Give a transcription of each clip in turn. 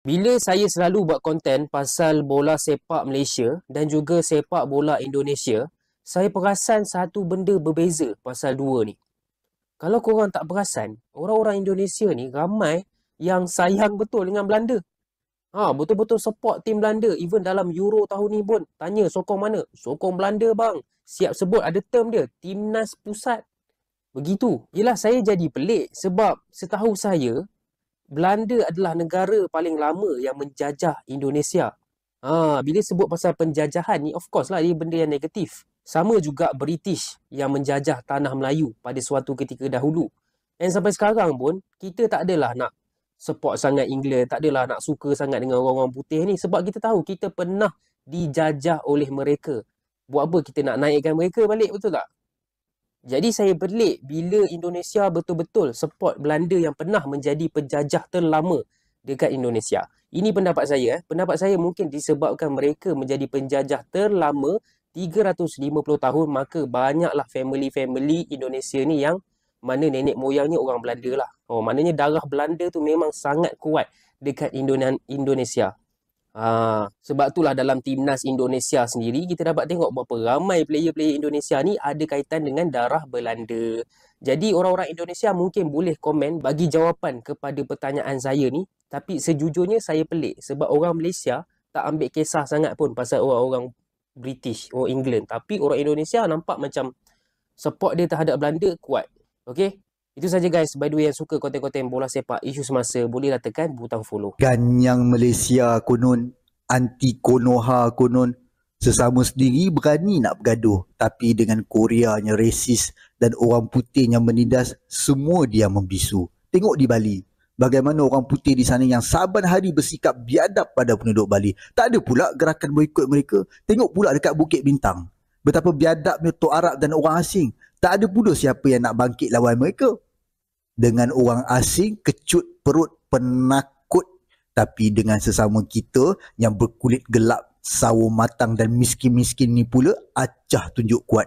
Bila saya selalu buat konten pasal bola sepak Malaysia dan juga sepak bola Indonesia, saya perasan satu benda berbeza pasal dua ni. Kalau korang tak perasan, orang-orang Indonesia ni ramai yang sayang betul dengan Belanda. Betul-betul support tim Belanda. Even dalam Euro tahun ni pun, tanya sokong mana? Sokong Belanda bang. Siap sebut ada term dia, Timnas Pusat. Begitu. Yelah, saya jadi pelik sebab setahu saya, Belanda adalah negara paling lama yang menjajah Indonesia. Bila sebut pasal penjajahan ni, of course lah, ia benda yang negatif. Sama juga British yang menjajah tanah Melayu pada suatu ketika dahulu. Dan sampai sekarang pun, kita tak adalah nak support sangat England, tak adalah nak suka sangat dengan orang-orang putih ni. Sebab kita tahu kita pernah dijajah oleh mereka. Buat apa kita nak naikkan mereka balik, betul tak? Jadi saya pelik bila Indonesia betul-betul support Belanda yang pernah menjadi penjajah terlama dekat Indonesia. Ini pendapat saya. Pendapat saya mungkin disebabkan mereka menjadi penjajah terlama 350 tahun, maka banyaklah family-family Indonesia ni yang mana nenek moyangnya orang Belanda lah. Maknanya darah Belanda tu memang sangat kuat dekat Indonesia. Sebab itulah dalam Timnas Indonesia sendiri kita dapat tengok berapa ramai player-player Indonesia ni ada kaitan dengan darah Belanda. Jadi orang-orang Indonesia mungkin boleh komen bagi jawapan kepada pertanyaan saya ni. Tapi sejujurnya saya pelik sebab orang Malaysia tak ambil kisah sangat pun pasal orang-orang British, orang England. Tapi orang Indonesia nampak macam support dia terhadap Belanda kuat. Okay? Itu saja guys. By the way, yang suka konten-konten bola sepak, isu semasa, bolehlah tekan butang follow. Ganyang Malaysia konon, anti Konoha konon, sesama sendiri berani nak bergaduh. Tapi dengan Koreanya resis dan orang putihnya menindas, semua dia membisu. Tengok di Bali, bagaimana orang putih di sana yang saban hari bersikap biadab pada penduduk Bali. Tak ada pula gerakan boikot mereka. Tengok pula dekat Bukit Bintang, betapa biadabnya Tok Arab dan orang asing. Tak ada pula siapa yang nak bangkit lawan mereka. Dengan orang asing, kecut perut penakut. Tapi dengan sesama kita yang berkulit gelap, sawo matang dan miskin-miskin ni pula, acah tunjuk kuat.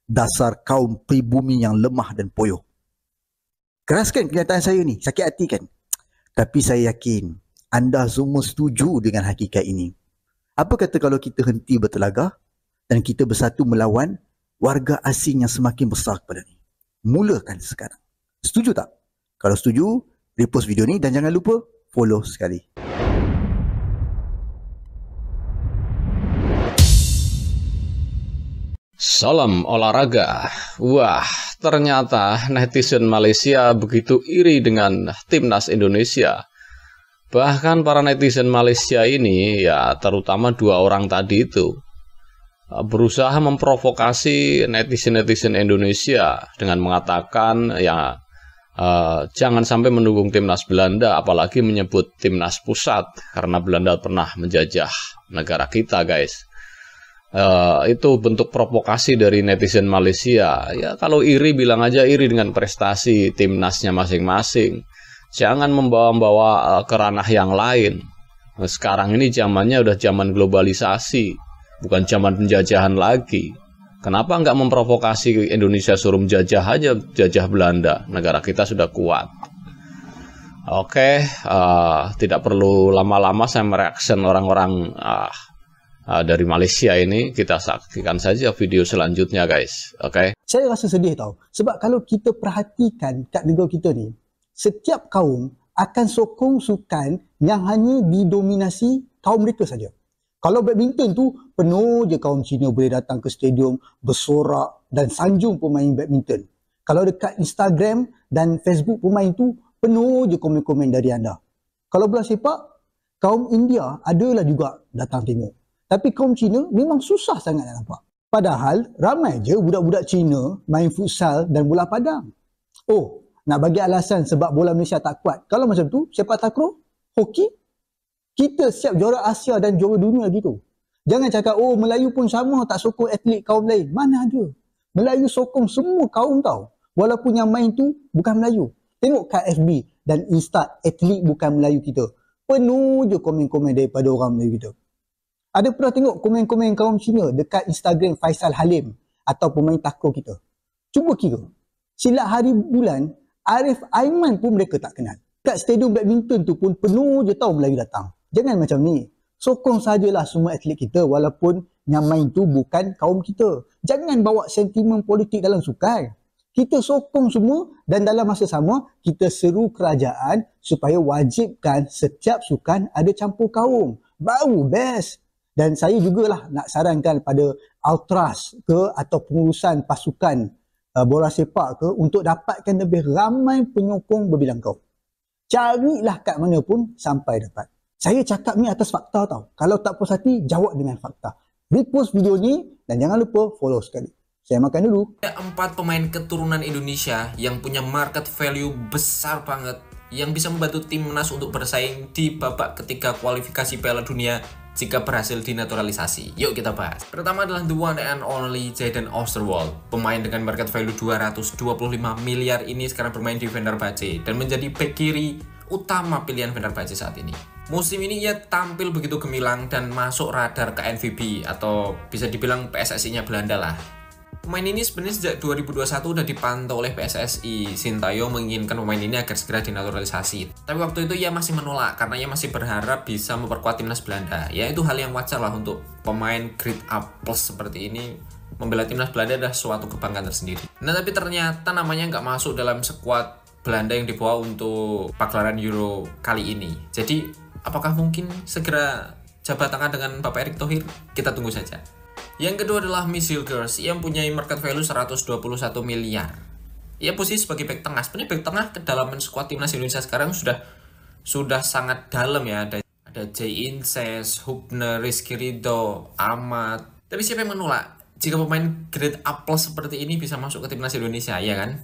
Dasar kaum pribumi yang lemah dan poyoh. Keras kan kenyataan saya ni? Sakit hati kan? Tapi saya yakin anda semua setuju dengan hakikat ini. Apa kata kalau kita henti bertelagah dan kita bersatu melawan warga asing yang semakin besar kepada ni? Mulakan sekarang. Setuju tak? Kalau setuju, repost video ni dan jangan lupa follow sekali. Salam olahraga. Wah, ternyata netizen Malaysia begitu iri dengan timnas Indonesia. Bahkan para netizen Malaysia ini, ya terutama dua orang tadi itu, berusaha memprovokasi netizen-netizen Indonesia dengan mengatakan ya jangan sampai mendukung timnas Belanda, apalagi menyebut timnas pusat karena Belanda pernah menjajah negara kita, guys. Itu bentuk provokasi dari netizen Malaysia. Ya kalau iri bilang aja iri dengan prestasi timnasnya masing-masing. Jangan membawa-bawa ke ranah yang lain. Sekarang ini zamannya udah zaman globalisasi, bukan zaman penjajahan lagi. Kenapa nggak memprovokasi Indonesia suruh menjajah aja, jajah Belanda? Negara kita sudah kuat. Oke, tidak perlu lama-lama saya mereaction orang-orang dari Malaysia ini. Kita saksikan saja video selanjutnya, guys. Oke. Saya rasa sedih tau. Sebab kalau kita perhatikan kat negara kita ni, setiap kaum akan sokong sukan yang hanya didominasi kaum mereka saja. Kalau badminton tu, penuh je kaum Cina boleh datang ke stadium, bersorak dan sanjung pemain badminton. Kalau dekat Instagram dan Facebook pemain tu, penuh je komen-komen dari anda. Kalau bola sepak, kaum India adalah juga datang tengok. Tapi kaum Cina memang susah sangat nak nampak. Padahal ramai je budak-budak Cina main futsal dan bola padang. Oh, nak bagi alasan sebab bola Malaysia tak kuat. Kalau macam tu, sepak takraw, hoki, kita siap juara Asia dan juara dunia gitu. Jangan cakap, oh Melayu pun sama tak sokong atlet kaum lain. Mana ada. Melayu sokong semua kaum tau. Walaupun yang main tu bukan Melayu. Tengok kat FB dan Insta atlet bukan Melayu kita. Penuh je komen-komen daripada orang Melayu kita. Ada pernah tengok komen-komen kaum Cina dekat Instagram Faisal Halim atau pemain takraw kita? Cuba kira. Silap hari bulan, Arif Aiman pun mereka tak kenal. Kat stadium badminton tu pun penuh je tau Melayu datang. Jangan macam ni. Sokong sajalah semua atlet kita walaupun yang main tu bukan kaum kita. Jangan bawa sentimen politik dalam sukan. Kita sokong semua dan dalam masa sama kita seru kerajaan supaya wajibkan setiap sukan ada campur kaum. Baru best. Dan saya jugalah nak sarankan pada ultras ke atau pengurusan pasukan bola sepak ke untuk dapatkan lebih ramai penyokong berbilang kaum. Carilah kat mana pun sampai dapat. Saya cakap ni atas fakta tau. Kalau tak puas hati, jawab dengan fakta. Repost video ni dan jangan lupa follow sekali. Saya makan dulu. Ada 4 pemain keturunan Indonesia yang punya market value besar banget, yang bisa membantu timnas untuk bersaing di babak ketiga kualifikasi Piala Dunia jika berhasil dinaturalisasi. Yuk kita bahas. Pertama adalah the one and only Jayden Oosterwolde. Pemain dengan market value 225 miliar ini sekarang bermain di Fenerbahce dan menjadi bek kiri utama pilihan Fenerbahce saat ini. Musim ini ia tampil begitu gemilang dan masuk radar ke NVB atau bisa dibilang PSSI-nya Belanda lah. Pemain ini sebenarnya sejak 2021 sudah dipantau oleh PSSI. Sintayong menginginkan pemain ini agar segera dinaturalisasi. Tapi waktu itu ia masih menolak karena ia masih berharap bisa memperkuat timnas Belanda. Ya itu hal yang wajar lah untuk pemain grade A+ seperti ini. Membela timnas Belanda adalah suatu kebanggaan tersendiri. Nah tapi ternyata namanya nggak masuk dalam skuad Belanda yang dibawa untuk pagelaran Euro kali ini. Jadi apakah mungkin segera jabat tangan dengan Bapak Erick Thohir? Kita tunggu saja. Yang kedua adalah Miss Hilgers yang punya market value 121 miliar. Ia posisi sebagai bek tengah. Sebenarnya bek tengah kedalaman skuad timnas Indonesia sekarang sudah sangat dalam ya. Ada Jay Inces, Hubner, Rizky Ridho, Ahmad. Tapi siapa yang menolak jika pemain grade A+ seperti ini bisa masuk ke timnas Indonesia, ya kan?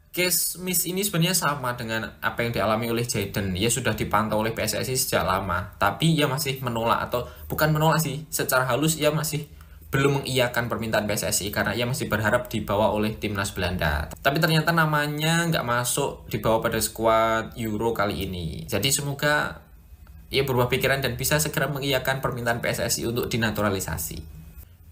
Case Miss ini sebenarnya sama dengan apa yang dialami oleh Jayden. Ia sudah dipantau oleh PSSI sejak lama, tapi ia masih menolak, atau bukan menolak sih, secara halus ia masih belum mengiyakan permintaan PSSI karena ia masih berharap dibawa oleh timnas Belanda. Tapi ternyata namanya nggak masuk dibawa pada skuad Euro kali ini. Jadi semoga ia berubah pikiran dan bisa segera mengiyakan permintaan PSSI untuk dinaturalisasi.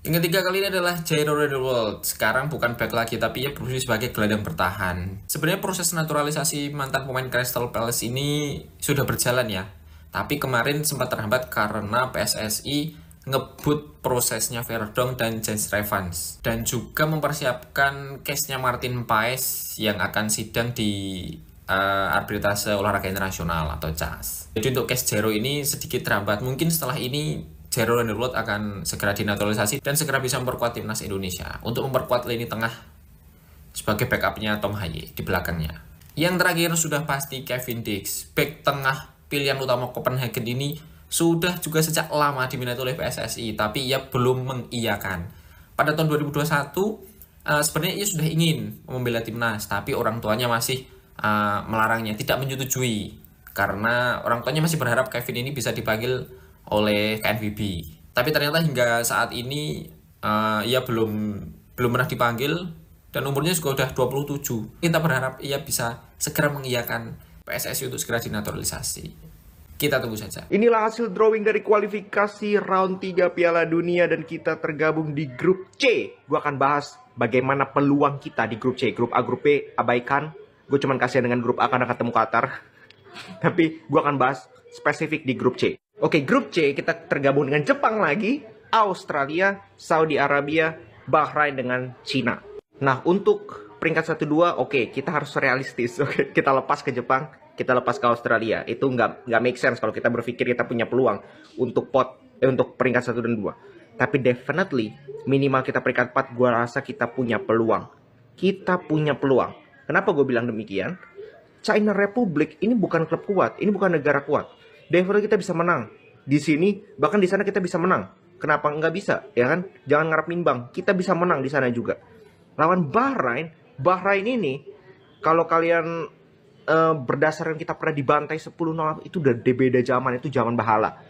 Yang ketiga kali ini adalah Jairo Redewald. Sekarang bukan back lagi, tapi ia berusaha sebagai gelandang bertahan. Sebenarnya proses naturalisasi mantan pemain Crystal Palace ini sudah berjalan ya. Tapi kemarin sempat terhambat karena PSSI ngebut prosesnya Verdonk dan Jens Revans. Dan juga mempersiapkan case-nya Martin Paes yang akan sidang di arbitrase olahraga internasional atau CAS. Jadi untuk case Jairo ini sedikit terhambat. Mungkin setelah ini Jairo Redewald akan segera dinaturalisasi dan segera bisa memperkuat timnas Indonesia untuk memperkuat lini tengah sebagai backupnya Tom Haye di belakangnya. Yang terakhir sudah pasti Kevin Dix, back tengah pilihan utama Copenhagen ini sudah juga sejak lama diminati oleh PSSI, tapi ia belum mengiyakan. Pada tahun 2021 sebenarnya ia sudah ingin membela timnas, tapi orang tuanya masih melarangnya, tidak menyetujui karena orang tuanya masih berharap Kevin ini bisa dipanggil oleh KNVB. Tapi ternyata hingga saat ini ia belum pernah dipanggil dan umurnya juga udah 27. Kita berharap ia bisa segera mengiyakan PSSI untuk segera dinaturalisasi. Kita tunggu saja. Inilah hasil drawing dari kualifikasi round 3 Piala Dunia dan kita tergabung di grup C. Gue akan bahas bagaimana peluang kita di grup C. Grup A, grup B abaikan. Gue cuman kasihan dengan grup A karena ketemu Qatar. Tapi gue akan bahas spesifik di grup C. Oke, grup C kita tergabung dengan Jepang lagi, Australia, Saudi Arabia, Bahrain dengan Cina. Nah, untuk peringkat 1-2, oke, kita harus realistis. Oke, kita lepas ke Jepang, kita lepas ke Australia. Itu nggak make sense kalau kita berpikir kita punya peluang untuk untuk peringkat 1 dan 2. Tapi definitely minimal kita peringkat 4, gue rasa kita punya peluang. Kita punya peluang. Kenapa gue bilang demikian? China Republic ini bukan klub kuat, ini bukan negara kuat. Definitely kita bisa menang. Di sini, bahkan di sana kita bisa menang. Kenapa nggak bisa? Ya kan? Jangan ngarep nimbang. Kita bisa menang di sana juga. Lawan Bahrain. Bahrain ini, kalau kalian berdasarkan kita pernah dibantai 10-0, itu udah beda zaman. Itu zaman bahala.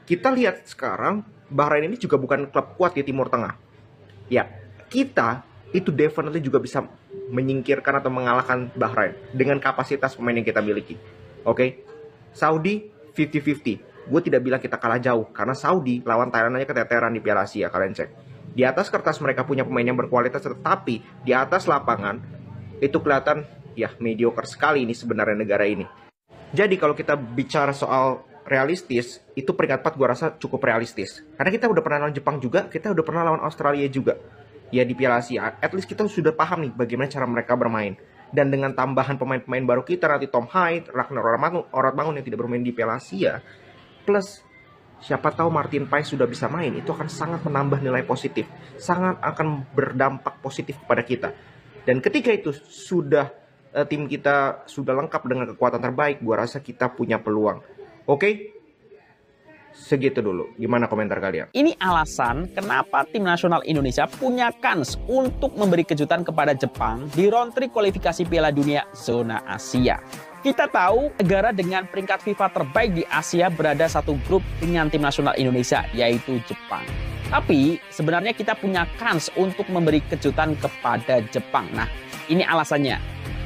Kita lihat sekarang, Bahrain ini juga bukan klub kuat di Timur Tengah. Ya, kita itu definitely juga bisa menyingkirkan atau mengalahkan Bahrain dengan kapasitas pemain yang kita miliki. Oke? Saudi 50-50. Gue tidak bilang kita kalah jauh karena Saudi lawan Thailand aja keteteran di Piala Asia, kalian cek. Di atas kertas mereka punya pemain yang berkualitas, tetapi di atas lapangan itu kelihatan ya mediocre sekali ini sebenarnya negara ini. Jadi kalau kita bicara soal realistis, itu peringkat 4 gue rasa cukup realistis. Karena kita udah pernah lawan Jepang juga, kita udah pernah lawan Australia juga. Ya di Piala Asia, at least kita sudah paham nih bagaimana cara mereka bermain. Dan dengan tambahan pemain-pemain baru kita, nanti Tom Hyde, Ragnar Oratmangun yang tidak bermain di Piala Asia, plus siapa tahu Martin Paes sudah bisa main, itu akan sangat menambah nilai positif. Sangat akan berdampak positif kepada kita. Dan ketika itu sudah tim kita sudah lengkap dengan kekuatan terbaik, gua rasa kita punya peluang. Oke? Segitu dulu. Gimana komentar kalian? Ini alasan kenapa tim nasional Indonesia punya kans untuk memberi kejutan kepada Jepang di round 3 kualifikasi Piala Dunia zona Asia. Kita tahu negara dengan peringkat FIFA terbaik di Asia berada satu grup dengan tim nasional Indonesia, yaitu Jepang. Tapi sebenarnya kita punya kans untuk memberi kejutan kepada Jepang. Nah, ini alasannya.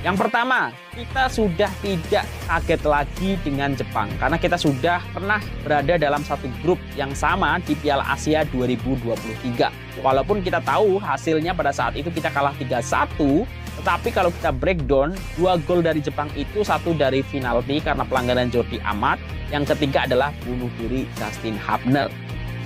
Yang pertama, kita sudah tidak kaget lagi dengan Jepang karena kita sudah pernah berada dalam satu grup yang sama di Piala Asia 2023. Walaupun kita tahu hasilnya pada saat itu kita kalah 3-1, tetapi kalau kita breakdown, 2 gol dari Jepang itu, 1 dari penalti karena pelanggaran Jordi Amat, yang ketiga adalah bunuh diri Justin Hubner.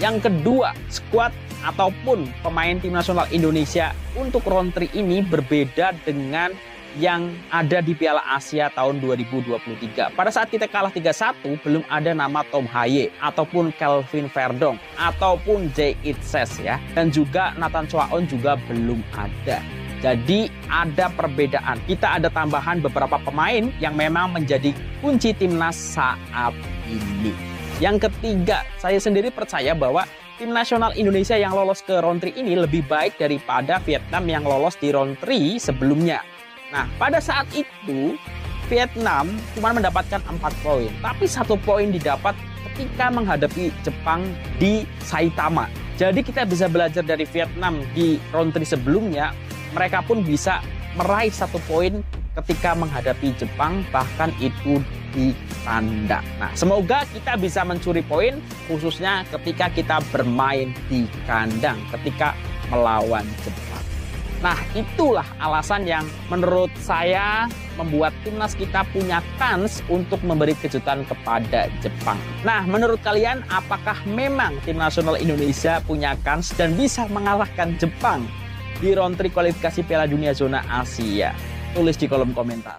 Yang kedua, skuad ataupun pemain tim nasional Indonesia untuk round 3 ini berbeda dengan yang ada di Piala Asia tahun 2023. Pada saat kita kalah 3-1, belum ada nama Tom Haye ataupun Kelvin Verdong ataupun Jay Itses ya. Dan juga Nathan Chwaon juga belum ada. Jadi ada perbedaan. Kita ada tambahan beberapa pemain yang memang menjadi kunci timnas saat ini. Yang ketiga, saya sendiri percaya bahwa tim nasional Indonesia yang lolos ke round 3 ini lebih baik daripada Vietnam yang lolos di round 3 sebelumnya. Nah, pada saat itu, Vietnam cuma mendapatkan 4 poin. Tapi 1 poin didapat ketika menghadapi Jepang di Saitama. Jadi kita bisa belajar dari Vietnam di round 3 sebelumnya. Mereka pun bisa meraih 1 poin ketika menghadapi Jepang, bahkan itu di kandang. Nah, semoga kita bisa mencuri poin, khususnya ketika kita bermain di kandang, ketika melawan Jepang. Nah, itulah alasan yang menurut saya membuat timnas kita punya kans untuk memberi kejutan kepada Jepang. Nah, menurut kalian apakah memang tim nasional Indonesia punya kans dan bisa mengalahkan Jepang di round 3 kualifikasi Piala Dunia zona Asia? Tulis di kolom komentar.